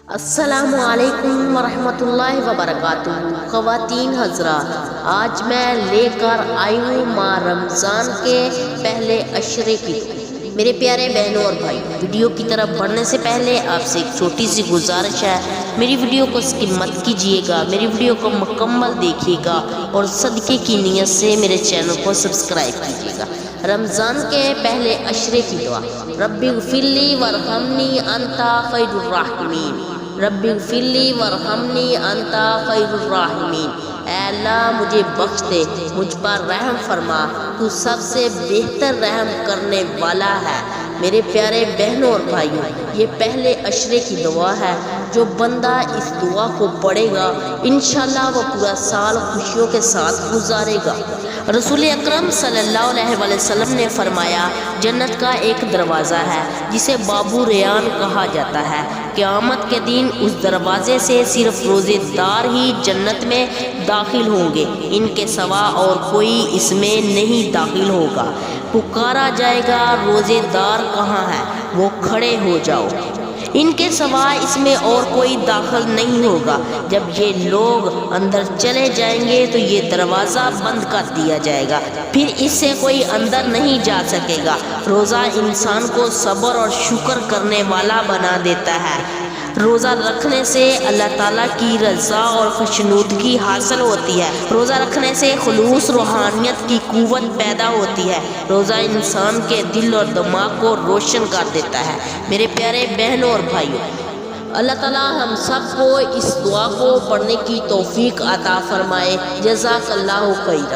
السلام علیکم ورحمۃ اللہ وبرکاتہ۔ خواتین حضرات، آج میں لے کر آئی ہوں ماہ رمضان کے پہلے عشرے کی میرے پیارے بہنوں اور بھائی، ویڈیو کی طرف بڑھنے سے پہلے آپ سے ایک چھوٹی سی گزارش ہے، میری ویڈیو کو اسکپ مت کیجیے گا، میری ویڈیو کو مکمل دیکھیے گا اور صدقے کی نیت سے میرے چینل کو سبسکرائب کیجیے گا۔ رمضان کے پہلے عشرے کی دعا: رب اغفر لی وارحمنی انت خیر الراحمین، رب اغفر لی وارحمنی انت خیر الراحمین۔ اے اللہ مجھے بخش دے، مجھ پر رحم فرما، تو سب سے بہتر رحم کرنے والا ہے۔ میرے پیارے بہنوں اور بھائیوں، یہ پہلے عشرے کی دعا ہے، جو بندہ اس دعا کو پڑھے گا انشاءاللہ وہ پورا سال خوشیوں کے ساتھ گزارے گا۔ رسول اکرم صلی اللہ علیہ وسلم نے فرمایا، جنت کا ایک دروازہ ہے جسے باب ریان کہا جاتا ہے، قیامت کے دن اس دروازے سے صرف روزے دار ہی جنت میں داخل ہوں گے، ان کے سوا اور کوئی اس میں نہیں داخل ہوگا۔ پکارا جائے گا، روزے دار کہاں ہے؟ وہ کھڑے ہو جاؤ، ان کے سوا اس میں اور کوئی داخل نہیں ہوگا۔ جب یہ لوگ اندر چلے جائیں گے تو یہ دروازہ بند کر دیا جائے گا، پھر اس سے کوئی اندر نہیں جا سکے گا۔ روزہ انسان کو صبر اور شکر کرنے والا بنا دیتا ہے۔ روزہ رکھنے سے اللہ تعالیٰ کی رضا اور خوشنودگی حاصل ہوتی ہے۔ روزہ رکھنے سے خلوص روحانیت کی قوت پیدا ہوتی ہے۔ روزہ انسان کے دل اور دماغ کو روشن کر دیتا ہے۔ میرے پیارے بہنوں اور بھائیوں، اللہ تعالیٰ ہم سب کو اس دعا کو پڑھنے کی توفیق عطا فرمائے۔ جزاک اللہ خیرا۔